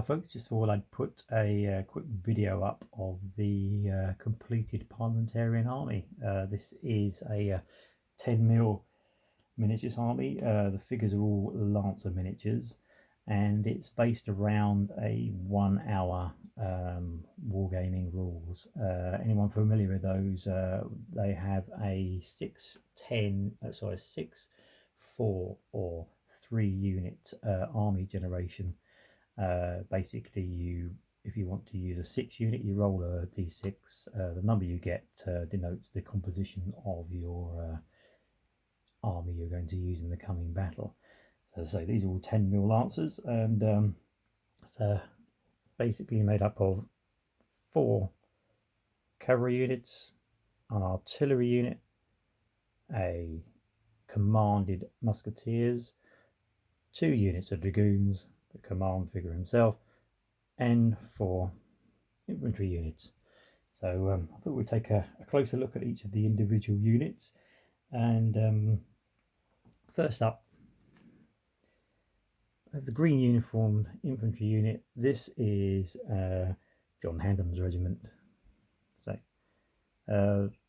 Folks, just thought I'd put a quick video up of the completed parliamentarian army. This is a 10mm miniatures army. The figures are all Lancer miniatures, and it's based around a 1 hour wargaming rules. Anyone familiar with those? They have a 6, 4 or 3 unit army generation. Basically, if you want to use a 6 unit, you roll a d6. The number you get denotes the composition of your army you're going to use in the coming battle. So as I say, these are all 10mm Lancers, and it's basically made up of 4 cavalry units, an artillery unit, a commanded musketeers, 2 units of dragoons, the command figure himself, and 4 infantry units. So I thought we'd take a closer look at each of the individual units. And first up, I have the green uniformed infantry unit. This is John Hannon's regiment. So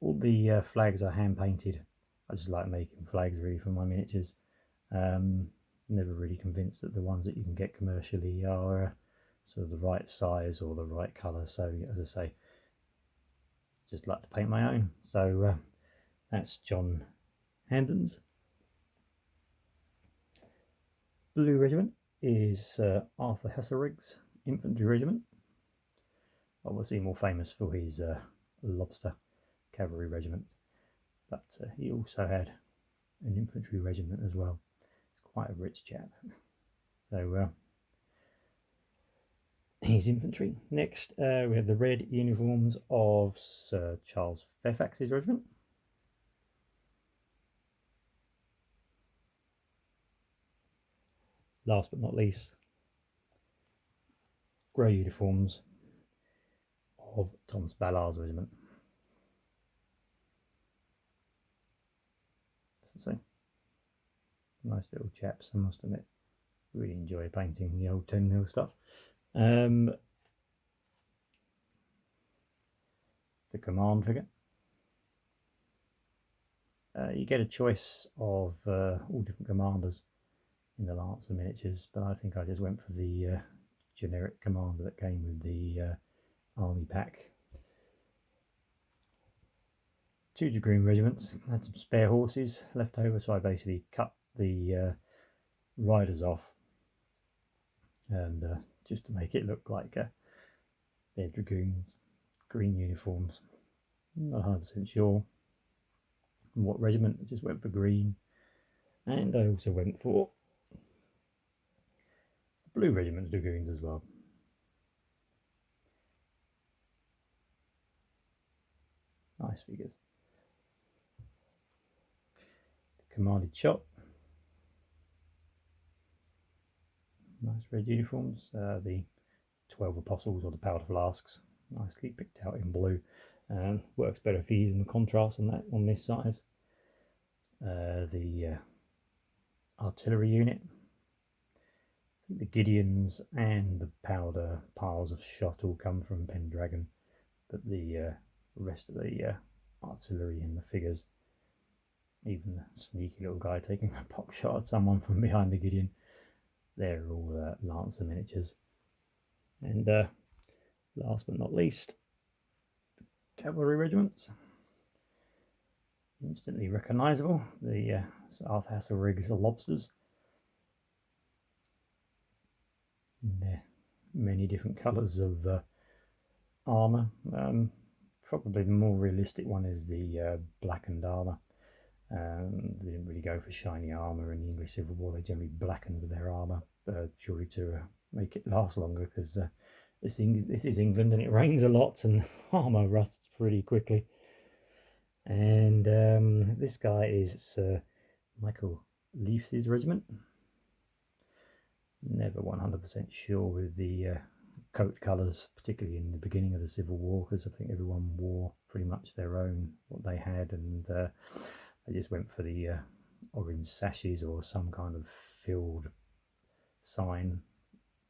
all the flags are hand painted. I just like making flags really for my miniatures. Never really convinced that the ones that you can get commercially are sort of the right size or the right colour. So as I say, just like to paint my own. So that's John Hannon's. Blue Regiment is Arthur Hesserig's infantry regiment, obviously more famous for his lobster cavalry regiment, but he also had an infantry regiment as well. He's quite a rich chap. So he's infantry. Next we have the red uniforms of Sir Charles Fairfax's regiment. Last but not least, grey uniforms of Thomas Balar's regiment. So, nice little chaps, I must admit. Really enjoy painting the old 10mm stuff. The command figure. You get a choice of all different commanders in the Lancer miniatures, but I think I just went for the generic commander that came with the army pack. 2 dragoon regiments. Had some spare horses left over, so I basically cut the riders off, and just to make it look like they're dragoons. Green uniforms. Not 100% sure what regiment. I just went for green, and I also went for blue regiment of dragoons as well. Nice figures. The commanded shot. Nice red uniforms. The 12 apostles or the powder flasks, nicely picked out in blue. Works better for using the contrast on that on this size. The artillery unit. I think the Gideons and the powder piles of shot all come from Pendragon, but the rest of the artillery and the figures, even the sneaky little guy taking a pop shot at someone from behind the Gideon, they're all Lancer miniatures. And last but not least, the cavalry regiments. Instantly recognisable, the Arthur Hasselrigg's lobsters. Many different colours of armour. Probably the more realistic one is the blackened armour. They didn't really go for shiny armour in the English Civil War. They generally blackened their armour purely to make it last longer, because this is England and it rains a lot and armour rusts pretty quickly. And this guy is Sir Michael Leaf's regiment. Never 100% sure with the coat colours, particularly in the beginning of the Civil War, because I think everyone wore pretty much their own, what they had, and I just went for the orange sashes or some kind of filled sign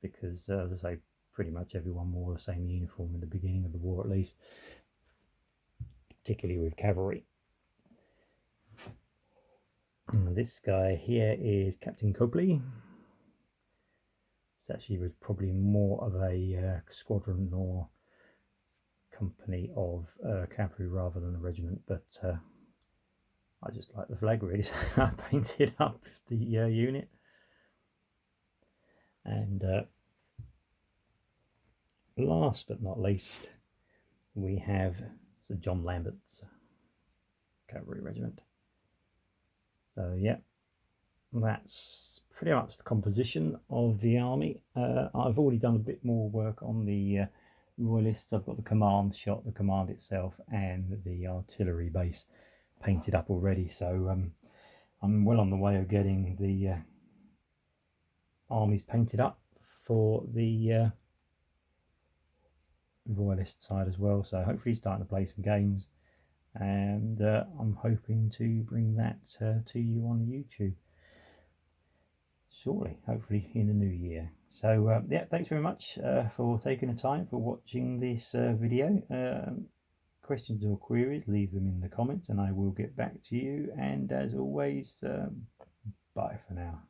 because, as I say, pretty much everyone wore the same uniform in the beginning of the war, at least, particularly with cavalry. And this guy here is Captain Cubley. This actually was probably more of a squadron or company of cavalry rather than a regiment, but I just like the flag really, so I painted up the unit. And last but not least, we have Sir John Lambert's cavalry regiment. So yeah, that's pretty much the composition of the army. I've already done a bit more work on the Royalists. I've got the command shot, the command itself, and the artillery base painted up already. So I'm well on the way of getting the armies painted up for the Royalist side as well. So hopefully starting to play some games, and I'm hoping to bring that to you on YouTube shortly, hopefully in the new year. So yeah, thanks very much for taking the time for watching this video. Questions or queries, leave them in the comments and I will get back to you, and as always, bye for now.